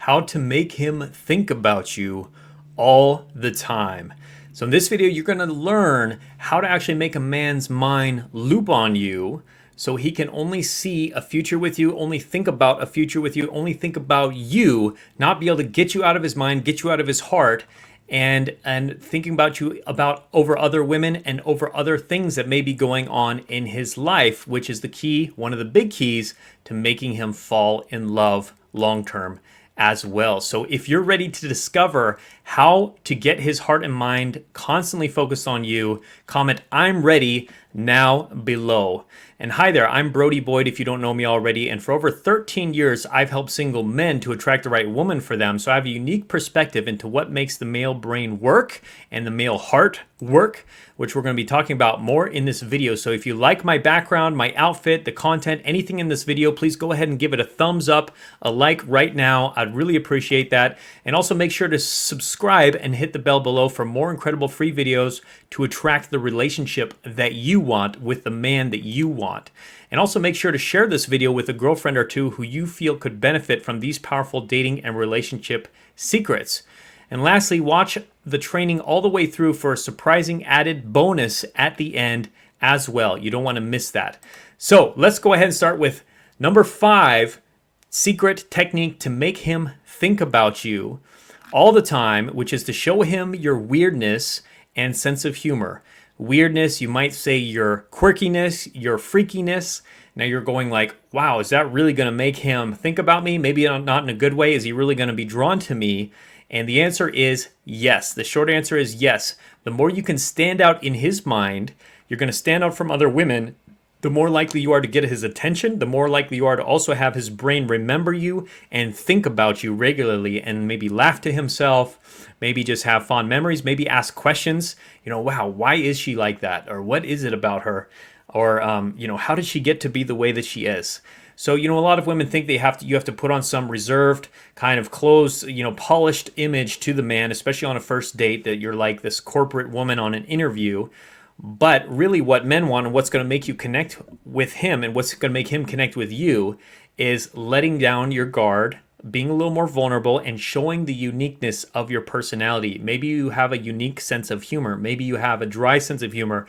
how to make him think about you all the time. So in this video, you're going to learn how to actually make a man's mind loop on you so he can only see a future with you, only think about a future with you, only think about you, not be able to get you out of his mind, get you out of his heart, and thinking about you about over other women and over other things that may be going on in his life, which is the key, one of the big keys to making him fall in love long term as well. So if you're ready to discover how to get his heart and mind constantly focused on you, comment "I'm ready" now below. And hi there, I'm Brody Boyd if you don't know me already, and for over 13 years I've helped single men to attract the right woman for them, so I have a unique perspective into what makes the male brain work and the male heart work, which we're going to be talking about more in this video. So if you like my background, my outfit, the content, anything in this video, please go ahead and give it a thumbs up, a like right now. I'd really appreciate that. And also make sure to subscribe and hit the bell below for more incredible free videos to attract the relationship that you want with the man that you want. And also make sure to share this video with a girlfriend or two who you feel could benefit from these powerful dating and relationship secrets. And lastly, watch the training all the way through for a surprising added bonus at the end as well. You don't want to miss that. So let's go ahead and start with number 5, secret technique to make him think about you all the time, which is to show him your weirdness and sense of humor. Weirdness, you might say your quirkiness, your freakiness. Now you're going like, wow, is that really going to make him think about me? Maybe not in a good way. Is he really going to be drawn to me? And the answer is yes. The short answer is yes. The more you can stand out in his mind, you're going to stand out from other women. The more likely you are to get his attention, the more likely you are to also have his brain remember you and think about you regularly and maybe laugh to himself, maybe just have fond memories, maybe ask questions, wow, why is she like that? Or what is it about her? Or, how did she get to be the way that she is? So, a lot of women think you have to put on some reserved, kind of closed, polished image to the man, especially on a first date, that you're like this corporate woman on an interview. But really what men want and what's going to make you connect with him and what's going to make him connect with you is letting down your guard, being a little more vulnerable, and showing the uniqueness of your personality. Maybe you have a unique sense of humor. Maybe you have a dry sense of humor.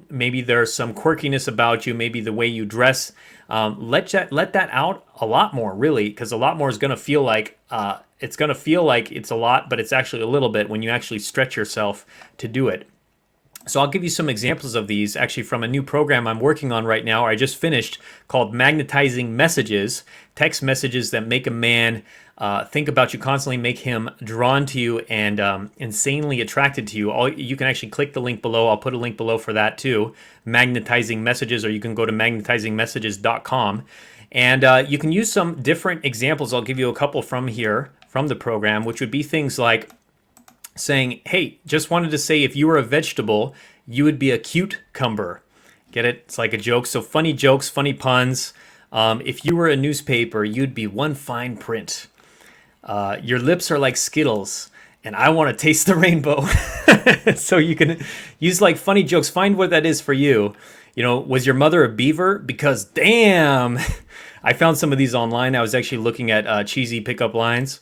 Maybe there's some quirkiness about you, maybe the way you dress. Let that out a lot more, really, because a lot more is going to feel like it's a lot, but it's actually a little bit when you actually stretch yourself to do it. So I'll give you some examples of these actually from a new program I'm working on right now, or I just finished, called Magnetizing Messages, text messages that make a man think about you constantly, make him drawn to you and insanely attracted to you. You can actually click the link below. I'll put a link below for that too, Magnetizing Messages, or you can go to magnetizingmessages.com. And you can use some different examples. I'll give you a couple from here, from the program, which would be things like saying, hey, just wanted to say if you were a vegetable, you would be a cucumber. Get it? It's like a joke. So funny jokes, funny puns. If you were a newspaper, you'd be one fine print. Your lips are like Skittles, and I want to taste the rainbow. So you can use like funny jokes. Find what that is for you. Was your mother a beaver? Because damn, I found some of these online. I was actually looking at cheesy pickup lines.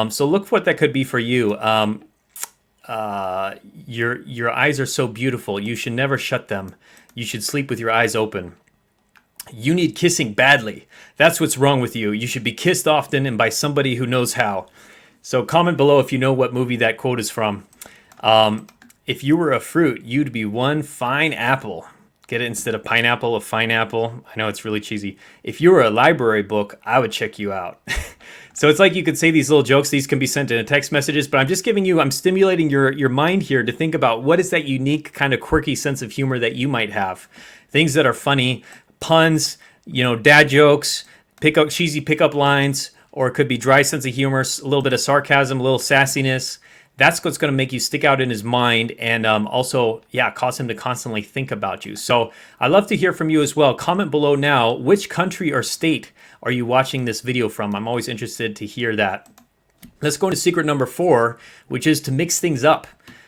So look what that could be for you. Your eyes are so beautiful. You should never shut them. You should sleep with your eyes open. You need kissing badly. That's what's wrong with you. You should be kissed often and by somebody who knows how. So comment below if you know what movie that quote is from. If you were a fruit, you'd be one fine apple. Get it? Instead of pineapple, a fine apple. I know it's really cheesy. If you were a library book, I would check you out. So it's like you could say these little jokes. These can be sent in text messages, but I'm stimulating your mind here to think about what is that unique kind of quirky sense of humor that you might have. Things that are funny, puns, dad jokes, cheesy pickup lines, or it could be dry sense of humor, a little bit of sarcasm, a little sassiness. That's what's going to make you stick out in his mind and also, cause him to constantly think about you. So I'd love to hear from you as well. Comment below now, which country or state are you watching this video from? I'm always interested to hear that. Let's go into secret number 4, which is to mix things up.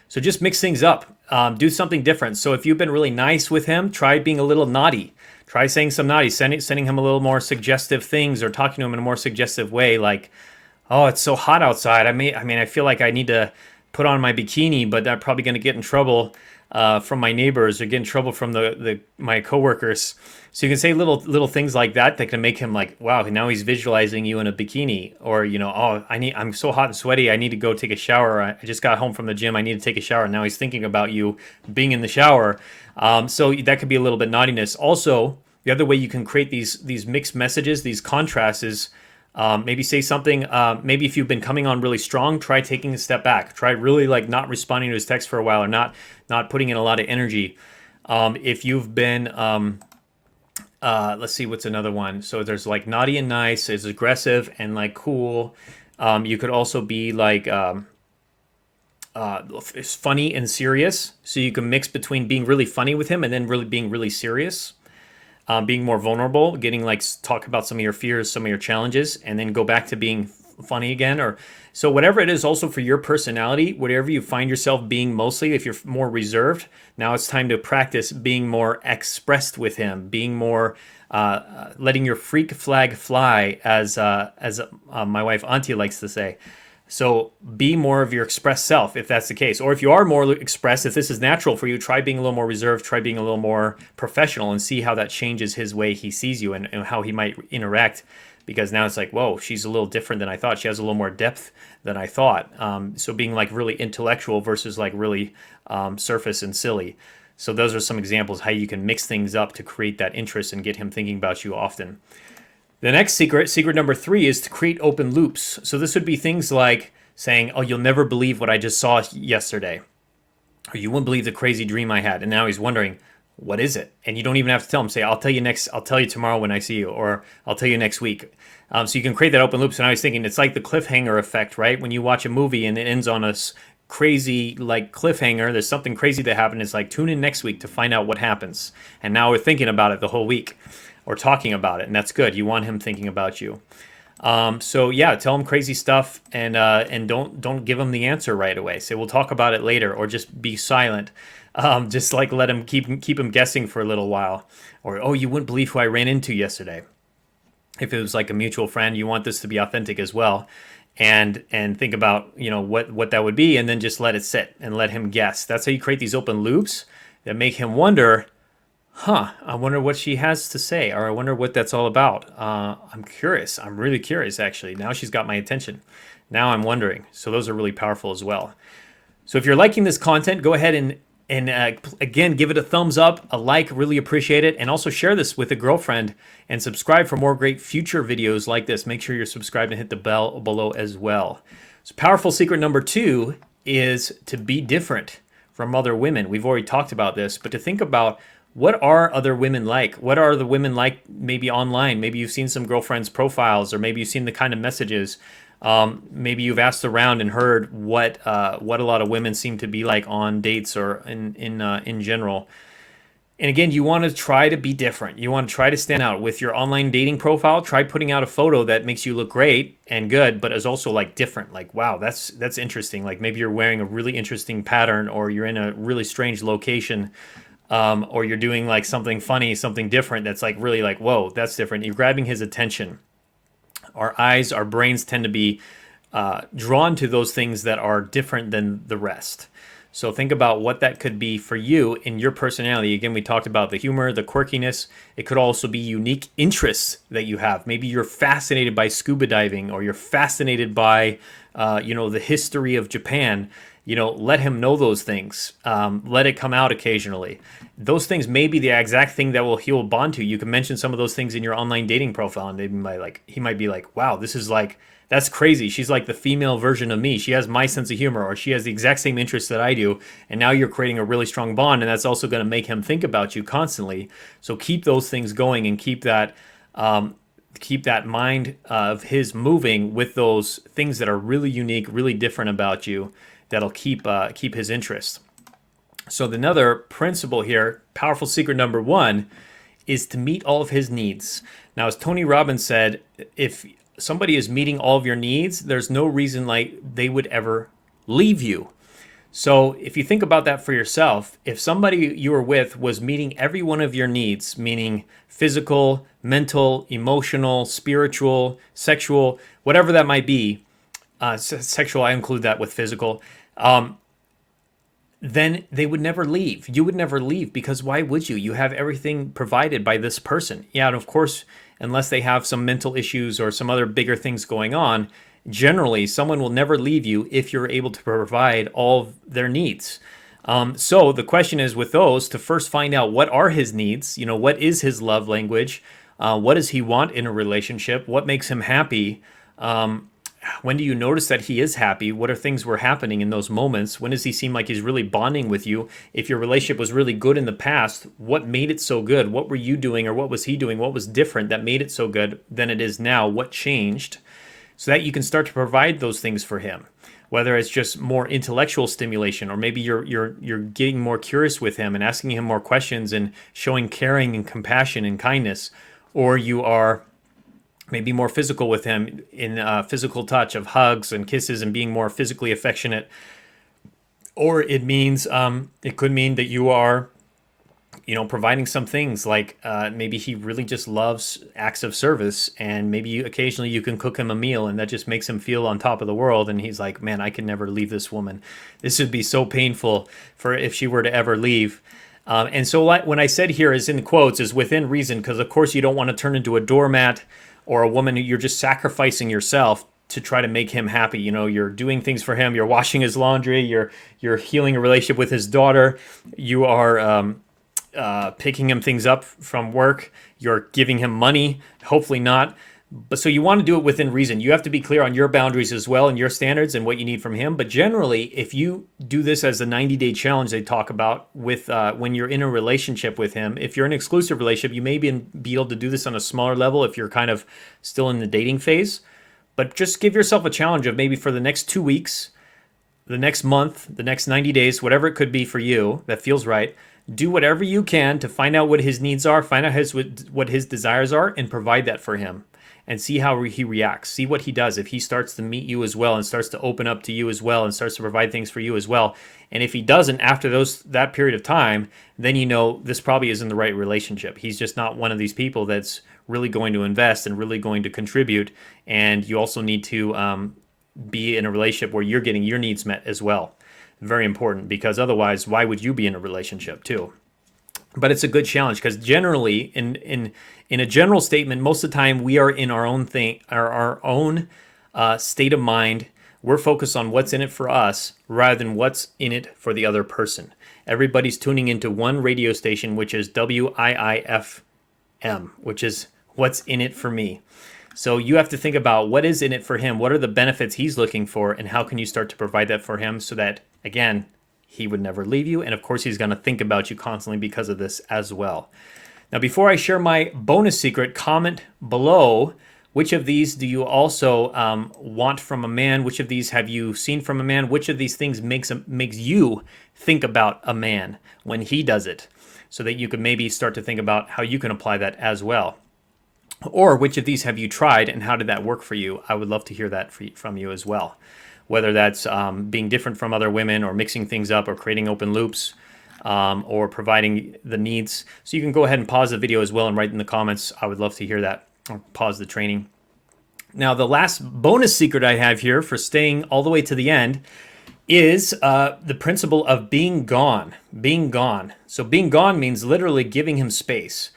So just mix things up. Do something different. So if you've been really nice with him, try being a little naughty. Try saying some naughty, sending him a little more suggestive things or talking to him in a more suggestive way, like, Oh, it's so hot outside. I feel like I need to put on my bikini, but I'm probably going to get in trouble from my neighbors or get in trouble from the my coworkers. So you can say little things like that that can make him like, wow, now he's visualizing you in a bikini, or oh, I'm so hot and sweaty, I need to go take a shower. I just got home from the gym, I need to take a shower. Now he's thinking about you being in the shower. So that could be a little bit naughtiness. Also, the other way you can create these mixed messages, these contrasts is maybe say something. Maybe if you've been coming on really strong, try taking a step back. Try really like not responding to his text for a while, or not putting in a lot of energy. If you've been, let's see, what's another one? So there's like naughty and nice, is aggressive and like cool. You could also be like it's funny and serious. So you can mix between being really funny with him and then really being really serious. Being more vulnerable, getting like talk about some of your fears, some of your challenges, and then go back to being funny again. Or so whatever it is, also for your personality, whatever you find yourself being mostly, if you're more reserved, now it's time to practice being more expressed with him, being more letting your freak flag fly, as my wife Antia likes to say. So be more of your expressed self if that's the case. Or if you are more expressed, if this is natural for you, try being a little more reserved, try being a little more professional, and see how that changes his way he sees you, and how he might interact. Because now it's like, whoa, she's a little different than I thought. She has a little more depth than I thought. So being like really intellectual versus like really surface and silly. So those are some examples how you can mix things up to create that interest and get him thinking about you often. The next secret number 3, is to create open loops. So this would be things like saying, oh, you'll never believe what I just saw yesterday. Or you wouldn't believe the crazy dream I had. And now he's wondering, what is it? And you don't even have to tell him. Say, I'll tell you tomorrow when I see you, or I'll tell you next week. So you can create that open loop. So now he's thinking, it's like the cliffhanger effect, right? When you watch a movie and it ends on a crazy like cliffhanger, there's something crazy that happened. It's like, tune in next week to find out what happens. And now we're thinking about it the whole week, or talking about it, and that's good. You want him thinking about you. So yeah, tell him crazy stuff, and don't give him the answer right away. Say, we'll talk about it later, or just be silent. Just like let him keep him guessing for a little while. Or, oh, you wouldn't believe who I ran into yesterday. If it was like a mutual friend, you want this to be authentic as well. And think about what that would be, and then just let it sit and let him guess. That's how you create these open loops that make him wonder, I wonder what she has to say, or I wonder what that's all about. I'm curious. I'm really curious, actually. Now she's got my attention. Now I'm wondering. So those are really powerful as well. So if you're liking this content, go ahead and again, give it a thumbs up, a like, really appreciate it. And also share this with a girlfriend, and subscribe for more great future videos like this. Make sure you're subscribed and hit the bell below as well. So powerful secret number 2 is to be different from other women. We've already talked about this, but to think about, what are other women like? What are the women like maybe online? Maybe you've seen some girlfriends' profiles, or maybe you've seen the kind of messages. Maybe you've asked around and heard what a lot of women seem to be like on dates, or in general. And again, you want to try to be different. You want to try to stand out with your online dating profile. Try putting out a photo that makes you look great and good, but is also like different. Like, wow, that's interesting. Like maybe you're wearing a really interesting pattern, or you're in a really strange location. Or you're doing like something funny, something different that's like really like, whoa, that's different. You're grabbing his attention. Our brains tend to be drawn to those things that are different than the rest. So think about what that could be for you in your personality. Again, we talked about the humor, the quirkiness. It could also be unique interests that you have. Maybe you're fascinated by scuba diving, or you're fascinated by, the history of Japan. Let him know those things. Let it come out occasionally. Those things may be the exact thing that he'll bond to. You can mention some of those things in your online dating profile, and he might be like, wow, this is like, that's crazy. She's like the female version of me. She has my sense of humor, or she has the exact same interests that I do. And now you're creating a really strong bond, and that's also going to make him think about you constantly. So keep those things going, and keep that mind of his moving with those things that are really unique, really different about you, that'll keep his interest. So another principle here, powerful secret number 1, is to meet all of his needs. Now, as Tony Robbins said, if somebody is meeting all of your needs, there's no reason like they would ever leave you. So if you think about that for yourself, if somebody you were with was meeting every one of your needs, meaning physical, mental, emotional, spiritual, sexual, whatever that might be, sexual, I include that with physical, then they would never leave. You would never leave, because why would you? You have everything provided by this person. Yeah, and of course, unless they have some mental issues or some other bigger things going on, generally someone will never leave you if you're able to provide all of their needs. So the question is with those to first find out what are his needs, what is his love language, what does he want in a relationship, what makes him happy, when do you notice that he is happy? What are things were happening in those moments? When does he seem like he's really bonding with you? If your relationship was really good in the past, what made it so good? What were you doing or what was he doing? What was different that made it so good than it is now? What changed? So that you can start to provide those things for him. Whether it's just more intellectual stimulation, or maybe you're getting more curious with him and asking him more questions and showing caring and compassion and kindness, or you are maybe more physical with him in physical touch of hugs and kisses and being more physically affectionate. Or it means it could mean that you are providing some things like maybe he really just loves acts of service, and maybe occasionally you can cook him a meal and that just makes him feel on top of the world, and he's like, man, I can never leave this woman. This would be so painful for if she were to ever leave. And so when I said here is in quotes is within reason, because of course you don't want to turn into a doormat or a woman who you're just sacrificing yourself to try to make him happy. You're doing things for him. You're washing his laundry. You're healing a relationship with his daughter. You are picking him things up from work. You're giving him money. Hopefully not. But so you want to do it within reason. You have to be clear on your boundaries as well and your standards and what you need from him. But generally, if you do this as a 90-day challenge they talk about with when you're in a relationship with him, if you're in an exclusive relationship, you may be able to do this on a smaller level if you're kind of still in the dating phase. But just give yourself a challenge of maybe for the next 2 weeks, the next month, the next 90 days, whatever it could be for you that feels right. Do whatever you can to find out what his needs are, find out what his desires are, and provide that for him. And see how he reacts. See what he does. If he starts to meet you as well and starts to open up to you as well and starts to provide things for you as well. And if he doesn't after that period of time, then this probably isn't the right relationship. He's just not one of these people that's really going to invest and really going to contribute. And you also need to be in a relationship where you're getting your needs met as well. Very important, because otherwise, why would you be in a relationship too? But it's a good challenge, because generally, in a general statement, most of the time we are in our own thing, our own state of mind. We're focused on what's in it for us rather than what's in it for the other person. Everybody's tuning into one radio station, which is WIIFM, which is what's in it for me. So you have to think about what is in it for him, what are the benefits he's looking for, and how can you start to provide that for him so that, again, he would never leave you. And of course, he's going to think about you constantly because of this as well. Now, before I share my bonus secret, comment below which of these do you also want from a man? Which of these have you seen from a man? Which of these things makes you think about a man when he does it? So that you could maybe start to think about how you can apply that as well. Or which of these have you tried and how did that work for you? I would love to hear that from you as well. Whether that's being different from other women or mixing things up or creating open loops or providing the needs. So you can go ahead and pause the video as well and write in the comments. I would love to hear that, or pause the training. Now, the last bonus secret I have here for staying all the way to the end is the principle of being gone. Being gone. So being gone means literally giving him space.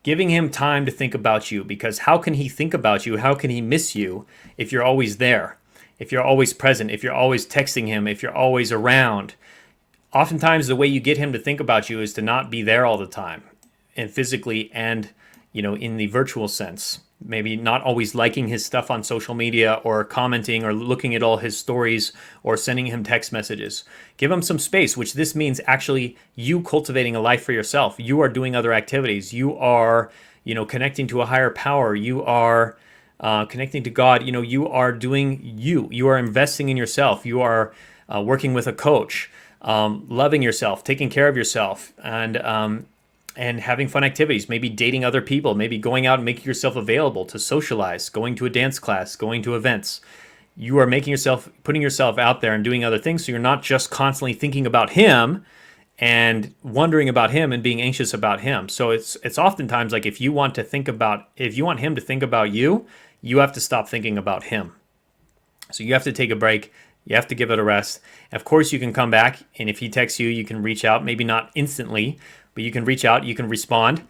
Giving him time to think about you, because how can he think about you? How can he miss you if you're always there? If you're always present, if you're always texting him, if you're always around. Oftentimes the way you get him to think about you is to not be there all the time, and physically and, in the virtual sense. Maybe not always liking his stuff on social media or commenting or looking at all his stories or sending him text messages. Give him some space, which this means actually you cultivating a life for yourself. You are doing other activities. You are, connecting to a higher power. You are connecting to God. You are doing you. You are investing in yourself. You are working with a coach, loving yourself, taking care of yourself, and having fun activities, maybe dating other people, maybe going out and making yourself available to socialize, going to a dance class, going to events. You are putting yourself out there and doing other things, so you're not just constantly thinking about him and wondering about him and being anxious about him. So it's oftentimes like if you want him to think about you, you have to stop thinking about him. So you have to take a break. You have to give it a rest. Of course, you can come back, and if he texts you, you can reach out. Maybe not instantly, but you can reach out, you can respond.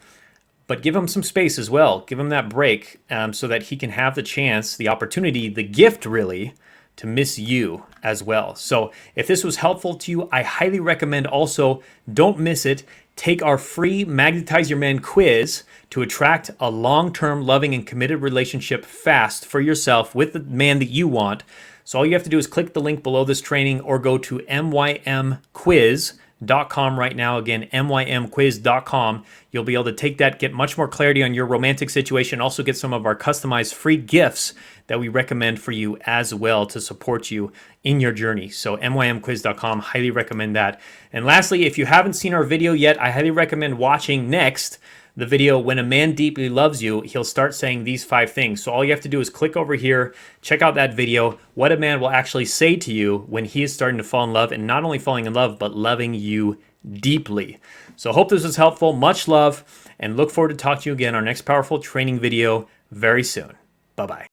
But give him some space as well. Give him that break so that he can have the chance, the opportunity, the gift really, to miss you as well. So if this was helpful to you, I highly recommend also, don't miss it, take our free Magnetize Your Man quiz to attract a long-term loving and committed relationship fast for yourself with the man that you want. So all you have to do is click the link below this training or go to mymquiz.com right now. Again, mymquiz.com. You'll be able to take that, get much more clarity on your romantic situation, also get some of our customized free gifts that we recommend for you as well to support you in your journey. So mymquiz.com, highly recommend that. And lastly, if you haven't seen our video yet, I highly recommend watching next the video, When a Man Deeply Loves You. He'll start saying these 5 things. So all you have to do is click over here, check out that video, what a man will actually say to you when he is starting to fall in love, and not only falling in love, but loving you deeply. So I hope this was helpful. Much love, and look forward to talking to you again on our next powerful training video very soon. Bye-bye.